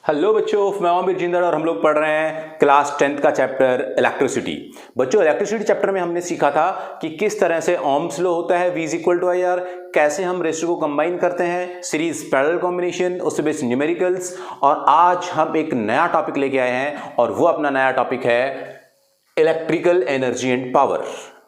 Hello बच्चों, मैं अमित जिंदल और हम लोग पढ़ रहे हैं क्लास 10th का चैप्टर इलेक्ट्रिसिटी। बच्चों, इलेक्ट्रिसिटी चैप्टर में हमने सीखा था कि किस तरह से ओम्स लॉ होता है, V is equal to I R, कैसे हम रेशियो को कंबाइन करते हैं, सीरीज पैरेलल कॉम्बिनेशन, उससे बेस्ड न्यूमेरिकल्स। और आज हम एक नया टॉपिक लेके आए हैं और वो अपना नया टॉपिक है इलेक्ट्रिकल एनर्जी एंड पावर।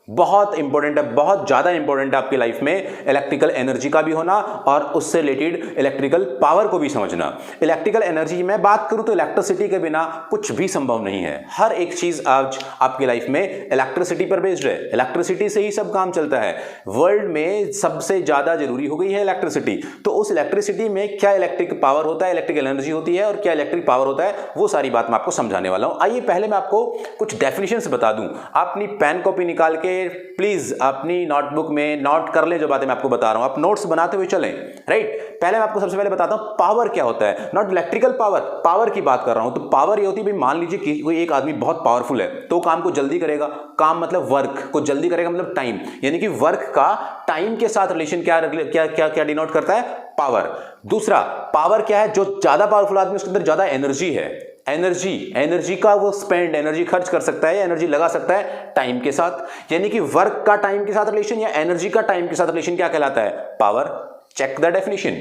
बहुत इंपॉर्टेंट है, बहुत ज्यादा इंपॉर्टेंट है आपकी लाइफ में इलेक्ट्रिकल एनर्जी का भी होना और उससे रिलेटेड इलेक्ट्रिकल पावर को भी समझना। इलेक्ट्रिकल एनर्जी में बात करूं तो इलेक्ट्रिसिटी के बिना कुछ भी संभव नहीं है। हर एक चीज आज आपकी लाइफ में इलेक्ट्रिसिटी पर बेस्ड है, इलेक्ट्रिसिटी से ही सब काम चलता है। वर्ल्ड में सबसे ज्यादा जरूरी हो गई है इलेक्ट्रिसिटी। तो उस इलेक्ट्रिसिटी में क्या इलेक्ट्रिक पावर होता है, इलेक्ट्रिकल एनर्जी होती है और क्या इलेक्ट्रिक पावर होता है, वो सारी बात मैं आपको समझाने वाला हूं। आइए पहले मैं आपको कुछ डेफिनेशंस बता दूं। आप अपनी पेन कॉपी निकाल के प्लीज अपनी नोटबुक में नोट कर ले जो बातें मैं आपको बता रहा हूं, आप नोट्स बनाते हुए चलें। राइट, पहले मैं आपको सबसे पहले बताता हूं पावर क्या होता है। नॉट इलेक्ट्रिकल पावर, पावर की बात कर रहा हूं। तो पावर ये होती है, मान लीजिए कि कोई एक आदमी बहुत पावरफुल है तो काम को जल्दी करेगा। काम मतलब वर्क को जल्दी करेगा, मतलब टाइम, यानी कि वर्क का टाइम के साथ रिलेशन क्या क्या क्या क्या डिनोट करता है, पावर। दूसरा, पावर क्या है, जो ज्यादा पावरफुल आदमी उसके अंदर ज्यादा एनर्जी है। एनर्जी का वो स्पेंड, एनर्जी खर्च कर सकता है, एनर्जी लगा सकता है टाइम के साथ। यानी कि वर्क का टाइम के साथ रिलेशन या एनर्जी का टाइम के साथ रिलेशन क्या कहलाता है, power. Check the definition.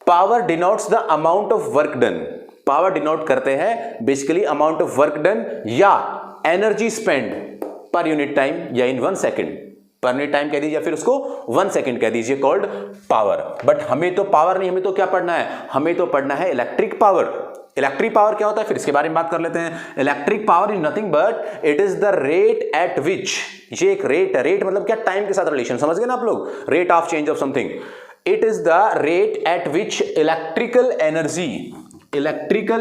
Power denotes the amount of work done. Power denote करते हैं basically amount of work done या energy spend per unit time या in 1 second. Per unit time कह दीजिए या फिर उसको 1 सेकेंड कह दीजिए, कॉल्ड पावर। बट हमें तो पावर नहीं, हमें तो क्या पढ़ना है, हमें तो पढ़ना है इलेक्ट्रिक पावर। इलेक्ट्रिक पावर क्या होता है, फिर इसके बारे में बात कर लेते हैं। Electric power is nothing but it is the rate at विच, ये एक रेट है। रेट मतलब क्या, टाइम के साथ रिलेशन, समझ गए ना आप लोग, rate of change of something. It is the rate at which electrical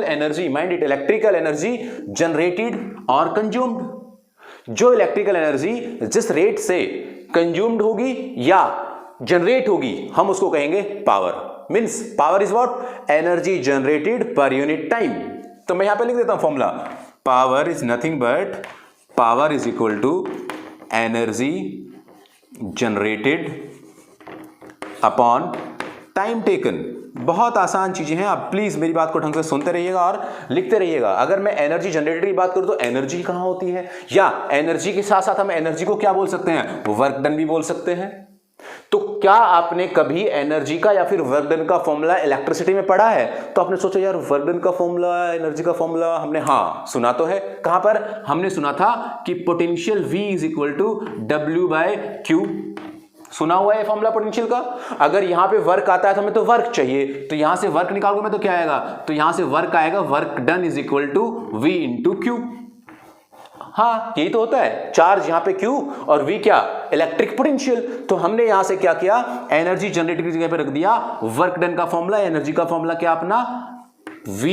energy mind it, electrical energy generated और कंज्यूम्ड। जो इलेक्ट्रिकल एनर्जी जिस रेट से कंज्यूम्ड होगी या जनरेट होगी हम उसको कहेंगे power. Means power is what, energy generated per unit time. तो मैं यहां पे लिख देता हूं formula, power is nothing but power is equal to energy generated upon time taken. बहुत आसान चीजें हैं, आप प्लीज मेरी बात को ढंग से सुनते रहिएगा और लिखते रहिएगा। अगर मैं एनर्जी जनरेटेड की बात करूं तो एनर्जी कहां होती है, या एनर्जी के साथ साथ हम एनर्जी को क्या बोल सकते हैं, वर्क डन भी बोल सकते हैं। तो क्या आपने कभी एनर्जी का या फिर वर्क डन का फॉर्मूला इलेक्ट्रिसिटी में पढ़ा है? तो आपने सोचा यार वर्क डन का फॉर्मूला, एनर्जी का फॉर्मूला हमने हाँ सुना तो है। कहां पर हमने सुना था कि potential V is equal to W/Q। सुना हुआ है फॉर्मूला पोटेंशियल का। अगर यहां पे वर्क आता है तो हमें तो वर्क चाहिए, तो यहां से वर्क निकालूंगा मैं तो क्या आएगा, तो यहां से वर्क आएगा work done is equal to V into Q। हाँ यही तो होता है, चार्ज यहां पे Q और V क्या, इलेक्ट्रिक पोटेंशियल। तो हमने यहां से क्या किया, एनर्जी जनरेटेड की जगह पे रख दिया वर्क डन का फॉर्मूला। एनर्जी का फॉर्मूला क्या अपना, V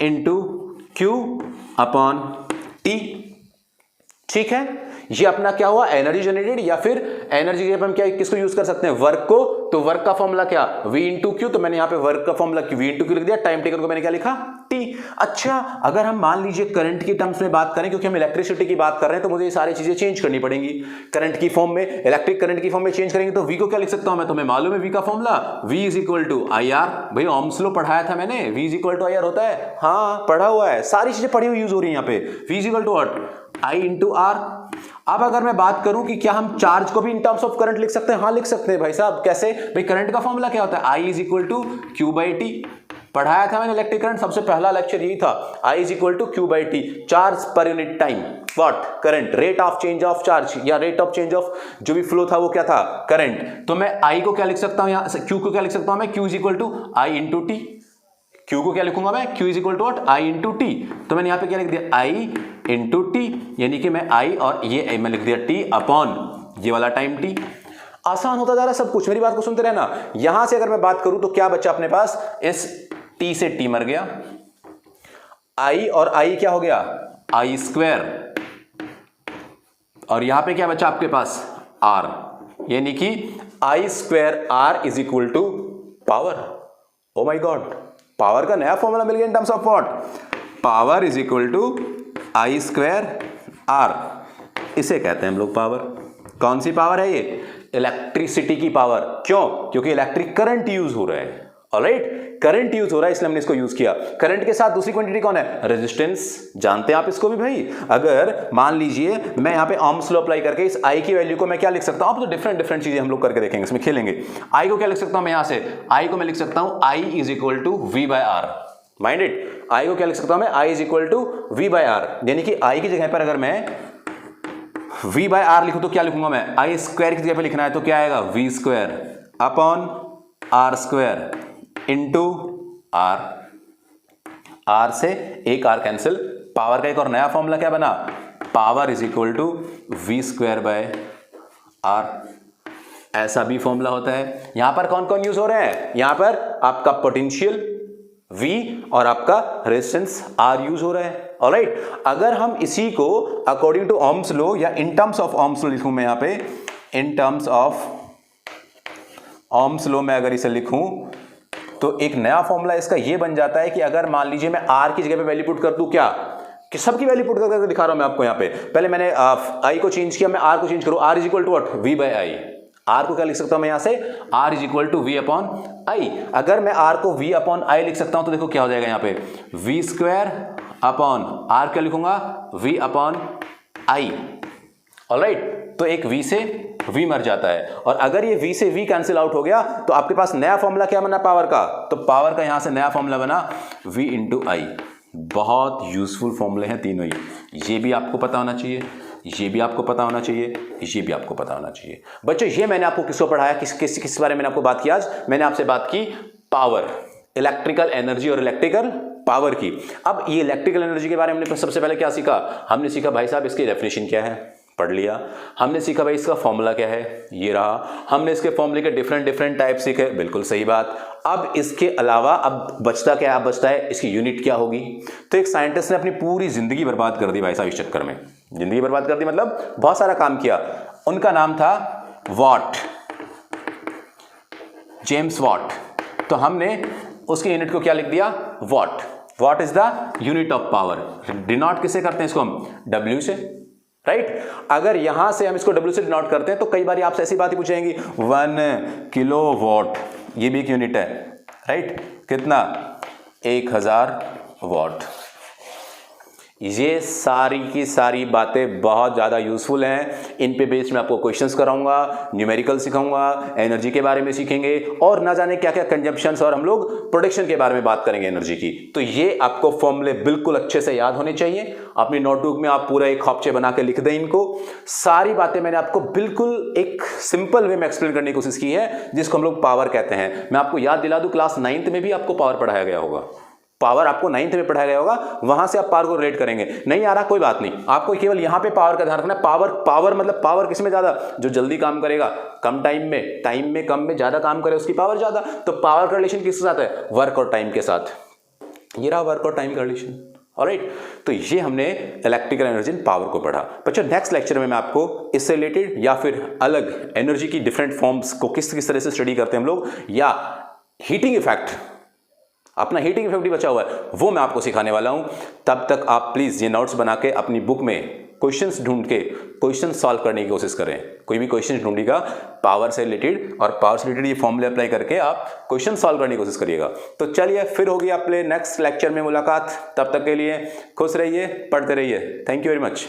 into Q upon T। ठीक है, ये अपना क्या हुआ, एनर्जी जनरेटेड, या फिर एनर्जी के हम क्या किसको यूज कर सकते हैं, वर्क को। तो वर्क का फॉर्मूला क्या, V इंटू Q। तो मैंने यहां पे वर्क का फॉर्मूला V इंटू Q लिख दिया। टाइम टेकन को मैंने क्या लिखा, T। अच्छा, अगर हम मान लीजिए करंट की टर्म्स में बात करें, क्योंकि हम इलेक्ट्रिसिटी की बात कर रहे हैं तो मुझे ये सारी चीजें चेंज करनी पड़ेंगी करंट की फॉर्म में, इलेक्ट्रिक करंट की फॉर्म में चेंज करेंगे। तो V को क्या लिख सकता हूं मैं, तुम्हें मालूम है V का formula, V is equal to I R. भाई ओम्स लॉ पढ़ाया था मैंने, V is equal to I R होता है, हाँ पढ़ा हुआ है, सारी चीजें पढ़ी हुई यूज हो रही है यहाँ पे। V is equal to what, I into R. अब अगर मैं बात करूं कि क्या हम चार्ज को भी इन टर्म्स ऑफ करंट लिख सकते हैं, हाँ लिख सकते हैं भाई साहब। कैसे भाई, करंट का फॉर्मूला क्या होता है, I is equal to Q/T। पढ़ाया था मैंने इलेक्ट्रिक करंट, सबसे पहला लेक्चर यही था, I is equal to Q/T, charge per unit time, what, current, rate of change of charge या रेट ऑफ चेंज ऑफ जो भी फ्लो था वो क्या था, करंट। तो मैं I को क्या लिख सकता हूं, यहां Q को क्या लिख सकता हूं मैं, Q is equal to I into T। Q को क्या लिखूंगा मैं, Q is equal to what, I into T। तो मैंने यहां पे क्या लिख दिया, I इंटू T, यानी कि मैं I और ये मैं लिख दिया T अपॉन ये वाला टाइम T। आसान होता जा रहा है सब कुछ, मेरी बात को सुनते रहना। यहां से अगर मैं बात करूं तो क्या बचा अपने पास, इस T से T मर गया, I और I क्या हो गया, I स्क्वायर, और यहां पे क्या बचा आपके पास, R, यानी कि I square R is equal to power. Oh my god, power का नया फॉर्मूला मिल गया in terms of what, power is equal to I square R। इसे कहते हैं हम लोग पावर। कौन सी पावर है ये, इलेक्ट्रिसिटी की पावर। क्यों, क्योंकि इलेक्ट्रिक करंट यूज हो रहा है। ऑलराइट, करंट यूज हो रहा है इसलिए हमने इसको यूज किया। करंट के साथ दूसरी क्वांटिटी कौन है? रेजिस्टेंस। जानते हैं आप इसको भी भाई। अगर मान लीजिए मैं यहां पे ohms लॉ अप्लाई करके इस I की वैल्यू को मैं क्या लिख सकता हूं, अब तो डिफरेंट चीजें हम लोग करके देखेंगे, इसमें खेलेंगे। I को क्या लिख सकता हूं मैं यहां से? I को मैं लिख सकता हूं I is equal to V/R। Minded, I को क्या लिख सकता हूं मैं? I is equal to V/R, यानी कि I की जगह पर अगर मैं V/R लिखूं तो क्या लिखूंगा मैं? I स्क्वायर की जगह पे लिखना है तो क्या आएगा? V square upon R square into R। R से एक R कैंसिल, पावर का एक और नया फॉर्मूला क्या बना? Power is equal to V square by R। ऐसा भी फॉर्मूला होता है। यहां पर कौन कौन यूज हो रहे हैं? यहां पर आपका पोटेंशियल V और आपका रेजिस्टेंस R यूज हो रहा है। ऑलराइट, अगर हम इसी को अकॉर्डिंग टू ohms लॉ या इन टर्म्स ऑफ ohms लॉ लिखूं मैं यहां पे, इन टर्म्स ऑफ ohms लॉ में अगर इसे लिखूं तो एक नया फॉर्मूला इसका ये बन जाता है कि अगर मान लीजिए मैं R की जगह पे वैल्यू पुट कर दूं, क्या कि सबकी वैल्यू पुट करके दिखा रहा हूं मैं आपको यहां पे। पहले मैंने I को चेंज किया, मैं R को चेंज करूं, R is equal to what? V/I। R को क्या लिख सकता हूं मैं यहां से? R is equal to V upon I। अगर मैं R को V अपॉन I लिख सकता हूं तो देखो क्या हो जाएगा यहां पे? V स्क्वायर अपॉन R क्या लिखूंगा? V upon I। ऑलराइट, तो एक V से V मर जाता है, और अगर ये V से V कैंसिल आउट हो गया तो आपके पास नया फॉर्मूला क्या बना पावर का? तो पावर का यहां से नया फॉर्मूला बना V इंटू I। बहुत यूजफुल फॉर्मूले हैं तीनों ही। ये भी आपको पता होना चाहिए, ये भी आपको पता होना चाहिए, ये भी आपको पता होना चाहिए। बच्चों ये मैंने आपको किसको पढ़ाया, किस बारे में मैंने आपको बात की? आज मैंने आपसे बात की पावर, इलेक्ट्रिकल एनर्जी और इलेक्ट्रिकल पावर की। अब ये इलेक्ट्रिकल एनर्जी के बारे में हमने सबसे पहले क्या सीखा? हमने सीखा भाई साहब इसकी डेफिनेशन क्या है, पढ़ लिया। हमने सीखा भाई इसका फॉर्मूला क्या है, ये रहा। हमने इसके फॉर्मूले के डिफरेंट टाइप सीखे, बिल्कुल सही बात। अब इसके अलावा अब बचता क्या? अब बचता है इसकी यूनिट क्या होगी। तो एक साइंटिस्ट ने अपनी पूरी जिंदगी बर्बाद कर दी भाई साहब इस चक्कर में। जिंदगी बर्बाद कर दी मतलब बहुत सारा काम किया। उनका नाम था वॉट, जेम्स वॉट। तो हमने उसकी यूनिट को क्या लिख दिया? What. What is the unit of power. Denote किससे करते हैं इसको हम? W से, राइट। अगर यहां से हम इसको W से डिनोट करते हैं तो कई बार आपसे ऐसी बात ही पूछेंगी 1 किलोवाट, ये भी एक यूनिट है, राइट। कितना? 1000 वॉट। ये सारी की सारी बातें बहुत ज़्यादा यूजफुल हैं। इन पे बेस्ड मैं आपको क्वेश्चंस कराऊंगा, न्यूमेरिकल सिखाऊंगा, एनर्जी के बारे में सीखेंगे, और ना जाने क्या क्या कंजम्पशंस, और हम लोग प्रोडक्शन के बारे में बात करेंगे एनर्जी की। तो ये आपको फॉर्मूले बिल्कुल अच्छे से याद होने चाहिए। अपनी नोटबुक में आप पूरा एक खौपचे बना के लिख दें इनको। सारी बातें मैंने आपको बिल्कुल एक सिंपल वे में एक्सप्लेन करने की कोशिश की है, जिसको हम लोग पावर कहते हैं। मैं आपको याद दिला दूं, क्लास 9th में भी आपको पावर पढ़ाया गया होगा। पावर आपको 9th में पढ़ाया गया होगा, वहां से आप पावर को रिलेट करेंगे। नहीं आ रहा कोई बात नहीं, आपको केवल यहां पे पावर का ध्यान रखना है। पावर मतलब पावर किसमें ज्यादा? जो जल्दी काम करेगा, कम टाइम में कम में ज्यादा काम करे उसकी पावर ज्यादा। तो पावर का रिलेशन किसके साथ है? वर्क और टाइम के साथ। ये रहा वर्क और टाइम का रिलेशन। ऑलराइट, तो ये हमने इलेक्ट्रिकल एनर्जी एंड पावर को पढ़ा। बच्चों नेक्स्ट लेक्चर में मैं आपको इससे रिलेटेड या फिर अलग एनर्जी की डिफरेंट फॉर्म्स को किस तरह से स्टडी करते हैं हम लोग, या हीटिंग इफेक्ट, अपना हीटिंग इफेक्ट भी बचा हुआ है, वो मैं आपको सिखाने वाला हूं। तब तक आप प्लीज ये नोट्स बना के अपनी बुक में क्वेश्चंस ढूंढ के क्वेश्चन सॉल्व करने की कोशिश करें। कोई भी क्वेश्चन ढूंढिएगा पावर से रिलेटेड, और पावर से रिलेटेड ये फॉर्मूले अप्लाई करके आप क्वेश्चन सॉल्व करने की कोशिश करिएगा। तो चलिए फिर होगी आपके नेक्स्ट लेक्चर में मुलाकात। तब तक के लिए खुश रहिए, पढ़ते रहिए। Thank you very much.